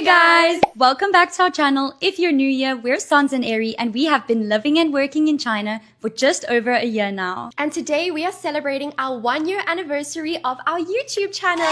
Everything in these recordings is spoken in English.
guys! Welcome back to our channel. If you're new here, we're Sans and Airy and we have been living and working in China for just over a year now. And today we are celebrating our 1-year anniversary of our YouTube channel.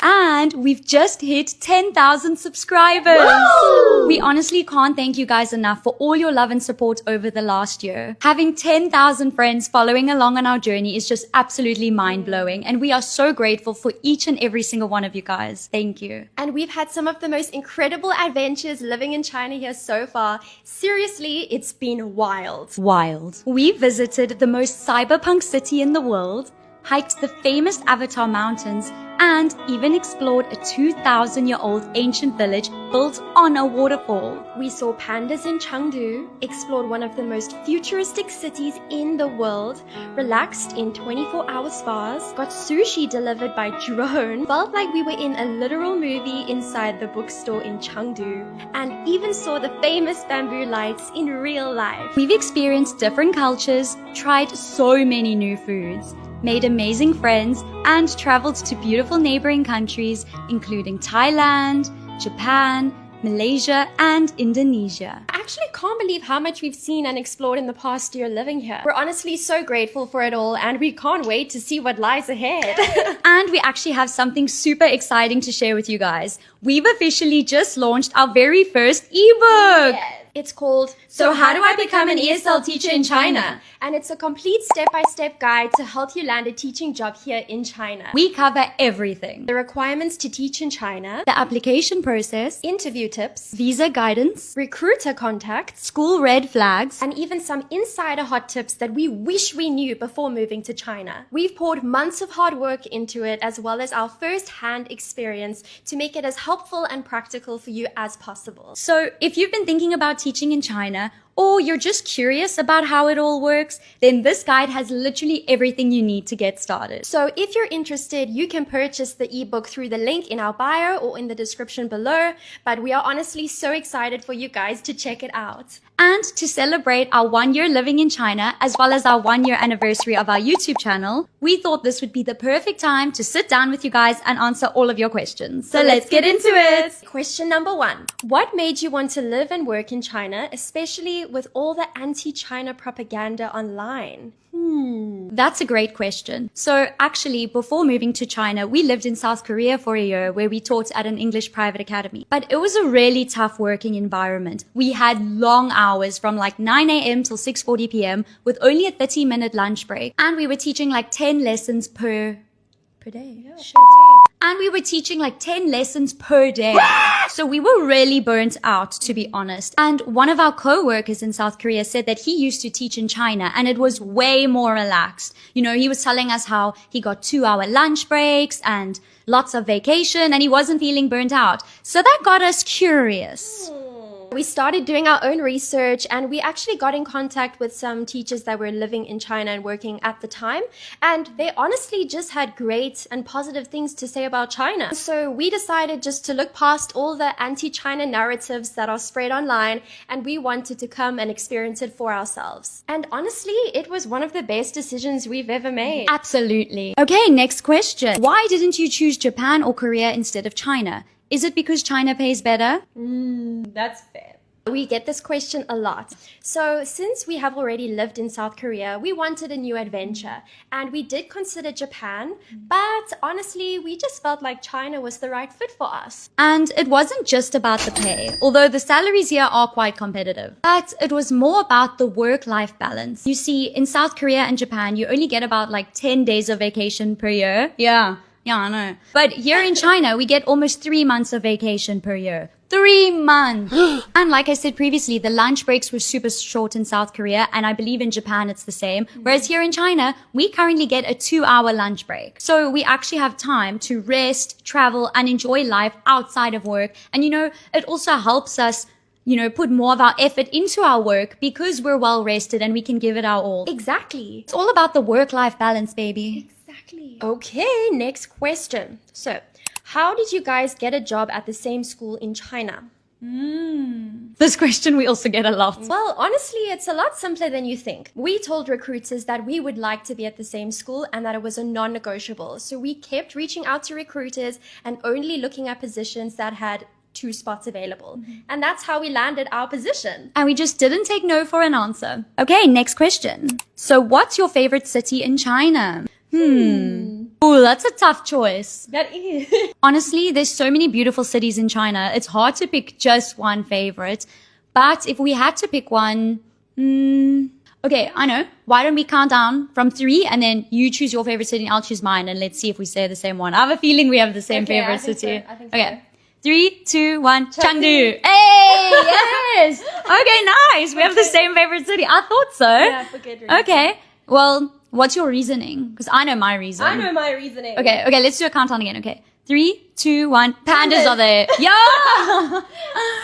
And we've just hit 10,000 subscribers. Woo! We honestly can't thank you guys enough for all your love and support over the last year. Having 10,000 friends following along on our journey is just absolutely mind-blowing. And we are so grateful for each and every single one of you guys. Thank you. And we've had some of the most incredible adventures living in China here so far. Seriously, it's been wild. Wild. We visited the most cyberpunk city in the world, hiked the famous Avatar Mountains, and even explored a 2,000-year-old ancient village built on a waterfall. We saw pandas in Chengdu, explored one of the most futuristic cities in the world, relaxed in 24-hour spas, got sushi delivered by drone, felt like we were in a literal movie inside the bookstore in Chengdu, and even saw the famous bamboo lights in real life. We've experienced different cultures, tried so many new foods, made amazing friends, and traveled to beautiful neighboring countries including Thailand, Japan, Malaysia, and Indonesia. I actually can't believe how much we've seen and explored in the past year living here. We're honestly so grateful for it all, and we can't wait to see what lies ahead. And we actually have something super exciting to share with you guys. We've officially just launched our very first ebook. Yes. It's called So How Do I Become an ESL Teacher in China? And it's a complete step-by-step guide to help you land a teaching job here in China. We cover everything. The requirements to teach in China, The application process, interview tips, visa guidance, recruiter contacts, school red flags, and even some insider hot tips that we wish we knew before moving to China. We've poured months of hard work into it, as well as our first-hand experience to make it as helpful and practical for you as possible. So if you've been thinking about teaching in China, or you're just curious about how it all works, then this guide has literally everything you need to get started. So if you're interested, you can purchase the ebook through the link in our bio or in the description below, but we are honestly so excited for you guys to check it out. And to celebrate our 1 year living in China, as well as our 1 year anniversary of our YouTube channel, we thought this would be the perfect time to sit down with you guys and answer all of your questions. So let's get into it. Question number 1. What made you want to live and work in China, especially with all the anti-China propaganda online? That's a great question. So actually, before moving to China, we lived in South Korea for a year where we taught at an English private academy. But it was a really tough working environment. We had long hours from like 9 a.m. till 6:40 p.m. with only a 30-minute lunch break. And we were teaching like 10 lessons per day. Yeah, And we were teaching like 10 lessons per day. So we were really burnt out, to be honest. And one of our co-workers in South Korea said that he used to teach in China and it was way more relaxed. You know, he was telling us how he got 2-hour lunch breaks and lots of vacation and he wasn't feeling burnt out. So that got us curious. We started doing our own research and we actually got in contact with some teachers that were living in China and working at the time. And they honestly just had great and positive things to say about China. So we decided just to look past all the anti-China narratives that are spread online and we wanted to come and experience it for ourselves. And honestly, it was one of the best decisions we've ever made. Absolutely. Okay, next question. Why didn't you choose Japan or Korea instead of China? Is it because China pays better? That's fair. We get this question a lot. So since we have already lived in South Korea, we wanted a new adventure and we did consider Japan, but honestly, we just felt like China was the right fit for us. And it wasn't just about the pay, although the salaries here are quite competitive. But it was more about the work-life balance. You see, in South Korea and Japan, you only get about like 10 days of vacation per year. Yeah, I know. But here in China, we get almost 3 months of vacation per year. 3 months! And like I said previously, the lunch breaks were super short in South Korea, and I believe in Japan it's the same. Whereas here in China, we currently get a 2-hour lunch break. So we actually have time to rest, travel, and enjoy life outside of work. And you know, it also helps us put more of our effort into our work because we're well rested and we can give it our all. Exactly. It's all about the work-life balance, baby. Exactly. Okay, next question. So, how did you guys get a job at the same school in China? This question we also get a lot. Well, honestly, it's a lot simpler than you think. We told recruiters that we would like to be at the same school and that it was a non-negotiable. So we kept reaching out to recruiters and only looking at positions that had 2 spots available. And that's how we landed our position. And we just didn't take no for an answer. Okay, next question. So what's your favorite city in China? Ooh, that's a tough choice. That is. Honestly, there's so many beautiful cities in China. It's hard to pick just one favorite. But if we had to pick one, okay, I know. Why don't we count down from 3 and then you choose your favorite city and I'll choose mine and let's see if we say the same one. I have a feeling we have the same favorite city. I think so. Okay. 3, 2, 1, Chengdu. Hey, yes. Okay, nice. We have the same favorite city. I thought so. Yeah, for good reason. Okay. Well, what's your reasoning? Because I know my reason. I know my reasoning. Okay, let's do a countdown again. Okay. 3, 2, 1. Pandas are there. Yeah.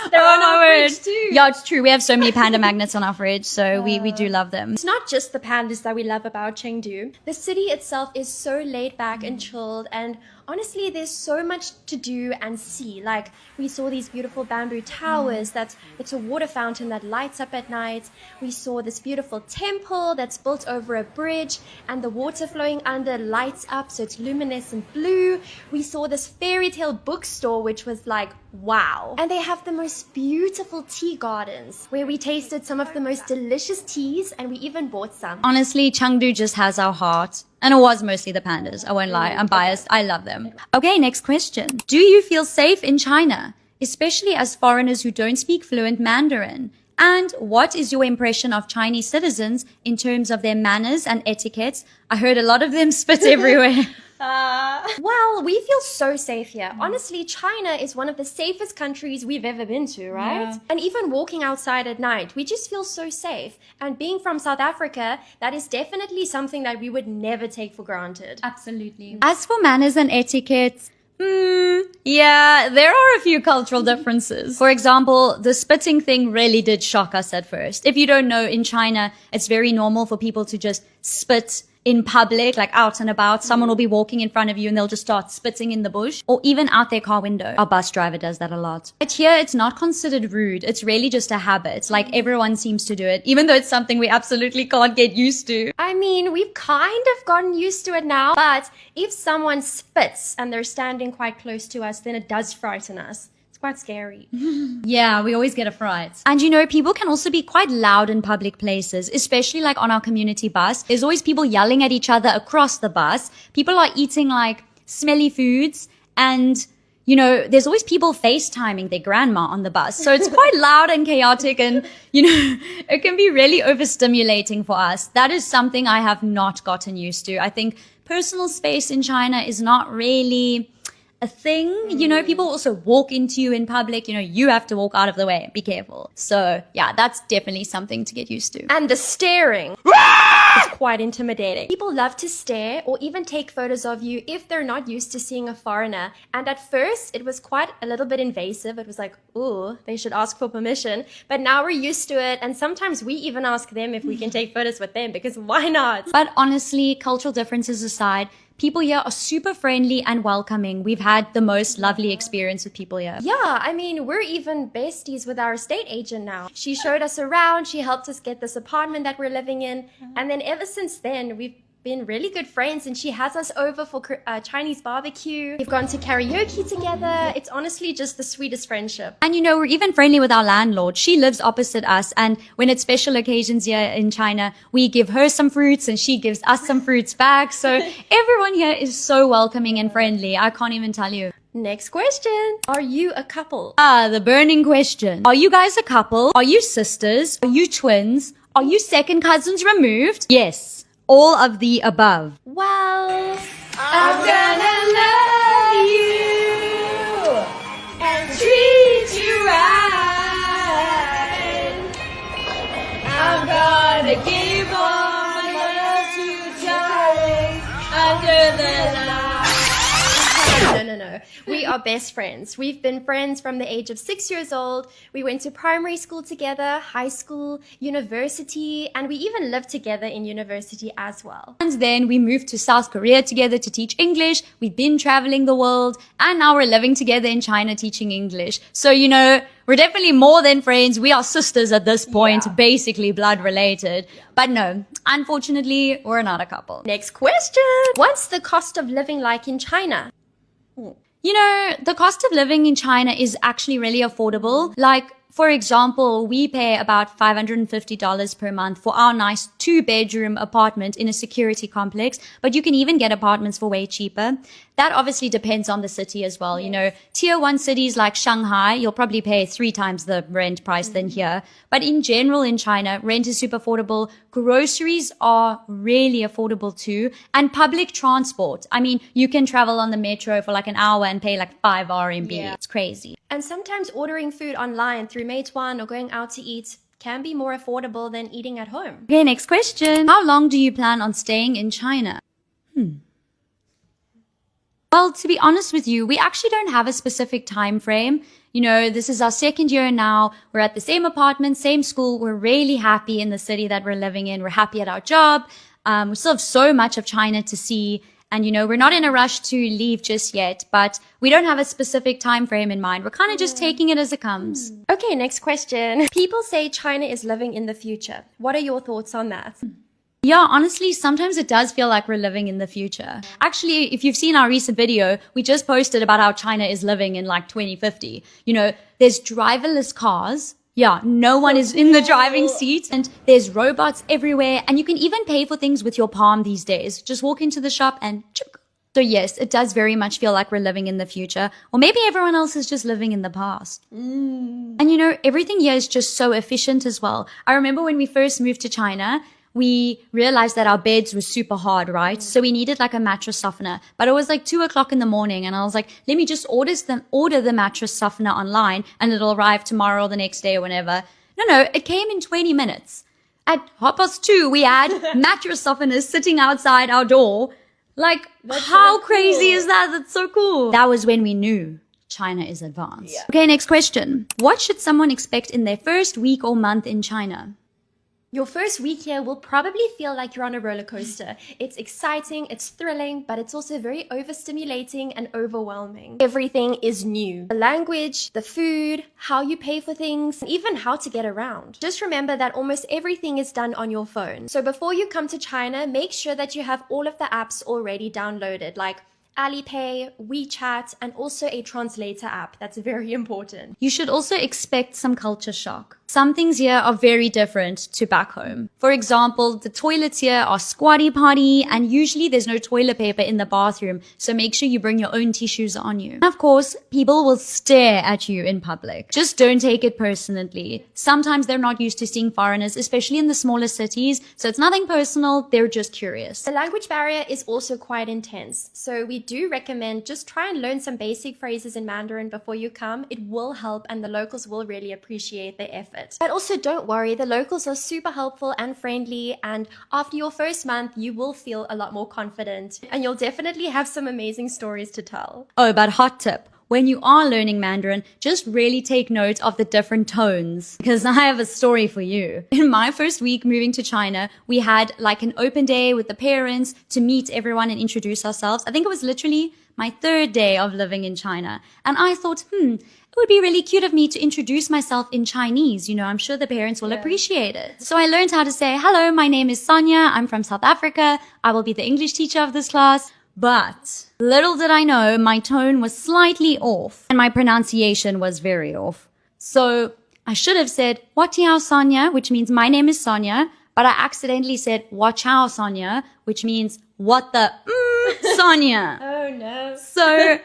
They're on our fridge too. Yeah, it's true. We have so many panda magnets on our fridge, so we do love them. It's not just the pandas that we love about Chengdu. The city itself is so laid back and chilled, and honestly, there's so much to do and see. Like, we saw these beautiful bamboo towers. It's a water fountain that lights up at night. We saw this beautiful temple that's built over a bridge, and the water flowing under lights up, so it's luminescent blue. We saw this fairy tale bookstore, which was like, wow. And they have the most beautiful tea gardens, where we tasted some of the most delicious teas, and we even bought some. Honestly, Chengdu just has our heart. And it was mostly the pandas. I won't lie. I'm biased. I love them. Okay, next question. Do you feel safe in China, especially as foreigners who don't speak fluent Mandarin? And what is your impression of Chinese citizens in terms of their manners and etiquettes? I heard a lot of them spit everywhere. Well, we feel so safe here. Honestly, China is one of the safest countries we've ever been to, right? Yeah. And even walking outside at night, we just feel so safe. And being from South Africa, that is definitely something that we would never take for granted. Absolutely. As for manners and etiquette, yeah, there are a few cultural differences. For example, the spitting thing really did shock us at first. If you don't know, in China, it's very normal for people to just spit in public, like out and about. Someone will be walking in front of you and they'll just start spitting in the bush or even out their car window. Our bus driver does that a lot. But here, it's not considered rude. It's really just a habit. Like, everyone seems to do it, even though it's something we absolutely can't get used to. I mean, we've kind of gotten used to it now, but if someone spits and they're standing quite close to us, then it does frighten us. It's quite scary. Yeah, we always get a fright. And you know, people can also be quite loud in public places, especially like on our community bus. There's always people yelling at each other across the bus. People are eating like smelly foods and, you know, there's always people FaceTiming their grandma on the bus. So it's quite loud and chaotic and, you know, it can be really overstimulating for us. That is something I have not gotten used to. I think personal space in China is not really a thing. You know, people also walk into you in public. You know, you have to walk out of the way. Be careful. So yeah, that's definitely something to get used to. And the staring is quite intimidating. People love to stare or even take photos of you if they're not used to seeing a foreigner. And at first, it was quite a little bit invasive. It was like, ooh, they should ask for permission. But now we're used to it. And sometimes we even ask them if we can take photos with them, because why not? But honestly, cultural differences aside, people here are super friendly and welcoming. We've had the most lovely experience with people here. Yeah, I mean, we're even besties with our estate agent now. She showed us around. She helped us get this apartment that we're living in. And then ever since then, we've been really good friends, and she has us over for Chinese barbecue. We've gone to karaoke together. It's honestly just the sweetest friendship. And you know, we're even friendly with our landlord. She lives opposite us, and when it's special occasions here in China, we give her some fruits and she gives us some fruits back. So everyone here is so welcoming and friendly. I can't even tell you. Next question. Are you a couple? The burning question. Are you guys a couple? Are you sisters? Are you twins? Are you second cousins removed? Yes. All of the above. Well, I'm gonna love you and treat you right. I'm gonna give all my love to you, darling, under the light. No. We are best friends. We've been friends from the age of 6 years old. We went to primary school together, high school, university, and we even lived together in university as well. And then we moved to South Korea together to teach English. We've been traveling the world, and now we're living together in China teaching English. So, you know, we're definitely more than friends. We are sisters at this point, basically blood related. But no, unfortunately, we're not a couple. Next question. What's the cost of living like in China? You know, the cost of living in China is actually really affordable. Like, for example, we pay about $550 per month for our nice 2-bedroom apartment in a security complex, but you can even get apartments for way cheaper. That obviously depends on the city as well. You know, tier 1 cities like Shanghai, you'll probably pay 3 times the rent price than here. But in general in China, rent is super affordable. Groceries are really affordable too. And public transport. I mean, you can travel on the metro for like an hour and pay like 5 RMB. Yeah. It's crazy. And sometimes ordering food online through Meituan or going out to eat can be more affordable than eating at home. Okay, next question. How long do you plan on staying in China? Well, to be honest with you, we actually don't have a specific time frame. You know, this is our 2nd year now. We're at the same apartment, same school. We're really happy in the city that we're living in. We're happy at our job. We still have so much of China to see. And, you know, we're not in a rush to leave just yet, but we don't have a specific time frame in mind. We're kind of just taking it as it comes. Okay, next question. People say China is living in the future. What are your thoughts on that? Yeah, honestly, sometimes it does feel like we're living in the future. Actually, if you've seen our recent video, we just posted about how China is living in like 2050. You know, there's driverless cars. Yeah, no one is in the driving seat, and there's robots everywhere, and you can even pay for things with your palm these days. Just walk into the shop and chuk. So yes, it does very much feel like we're living in the future, or maybe everyone else is just living in the past. And you know, everything here is just so efficient as well. I remember when we first moved to China, we realized that our beds were super hard, right? So we needed like a mattress softener, but it was like 2 o'clock in the morning, and I was like, let me just order the mattress softener online and it'll arrive tomorrow or the next day or whenever. No, it came in 20 minutes. At 2:30, we had mattress softeners sitting outside our door. Like, how crazy is that? That's so cool. That was when we knew China is advanced. Yeah. Okay, next question. What should someone expect in their first week or month in China? Your first week here will probably feel like you're on a roller coaster. It's exciting, it's thrilling, but it's also very overstimulating and overwhelming. Everything is new. The language, the food, how you pay for things, and even how to get around. Just remember that almost everything is done on your phone. So before you come to China, make sure that you have all of the apps already downloaded, like Alipay, WeChat, and also a translator app. That's very important. You should also expect some culture shock. Some things here are very different to back home. For example, the toilets here are squatty potty, and usually there's no toilet paper in the bathroom, so make sure you bring your own tissues on you. And of course, people will stare at you in public. Just don't take it personally. Sometimes they're not used to seeing foreigners, especially in the smaller cities, so it's nothing personal, they're just curious. The language barrier is also quite intense, so we do recommend just try and learn some basic phrases in Mandarin before you come. It will help, and the locals will really appreciate the effort. But also don't worry, the locals are super helpful and friendly, and after your first month, you will feel a lot more confident, and you'll definitely have some amazing stories to tell. Oh, but hot tip. When you are learning Mandarin, just really take note of the different tones, because I have a story for you. In my first week moving to China, we had like an open day with the parents to meet everyone and introduce ourselves. I think it was literally my 3rd day of living in China. And I thought, it would be really cute of me to introduce myself in Chinese. You know, I'm sure the parents will appreciate it. So I learned how to say, hello, my name is Sonia. I'm from South Africa. I will be the English teacher of this class. But little did I know, my tone was slightly off and my pronunciation was very off. So I should have said, "What Watiao Sonia," which means my name is Sonia, but I accidentally said, "Wachao Sonia," which means what the Sonia. Oh no. So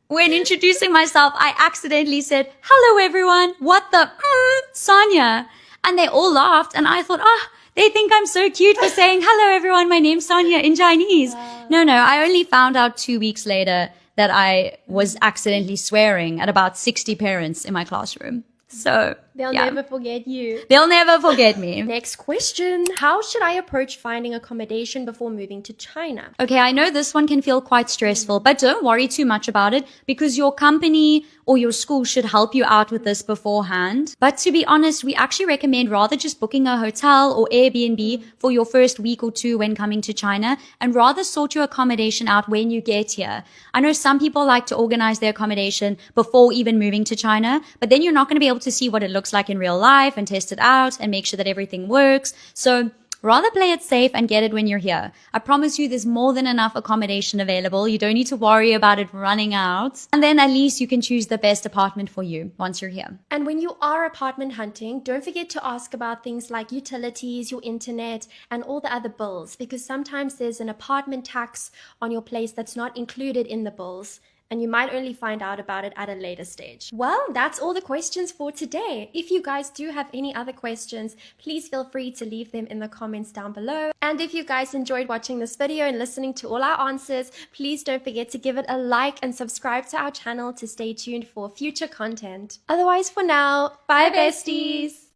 when introducing myself, I accidentally said, "Hello everyone, what the Sonia." And they all laughed, and I thought, they think I'm so cute for saying, "Hello everyone, my name's Sonia" in Chinese. No, I only found out 2 weeks later that I was accidentally swearing at about 60 parents in my classroom. So They'll yeah. never forget you. They'll never forget me. Next question. How should I approach finding accommodation before moving to China? Okay, I know this one can feel quite stressful, but don't worry too much about it because your company or your school should help you out with this beforehand. But to be honest, we actually recommend rather just booking a hotel or Airbnb for your first week or two when coming to China and rather sort your accommodation out when you get here. I know some people like to organize their accommodation before even moving to China, but then you're not going to be able to see what it looks like in real life and test it out and make sure that everything works. So rather play it safe and get it when you're here. I promise you there's more than enough accommodation available. You don't need to worry about it running out. And then at least you can choose the best apartment for you once you're here. And when you are apartment hunting, don't forget to ask about things like utilities, your internet, and all the other bills, because sometimes there's an apartment tax on your place that's not included in the bills. And you might only find out about it at a later stage. Well, that's all the questions for today. If you guys do have any other questions, please feel free to leave them in the comments down below. And if you guys enjoyed watching this video and listening to all our answers, please don't forget to give it a like and subscribe to our channel to stay tuned for future content. Otherwise, for now, bye besties!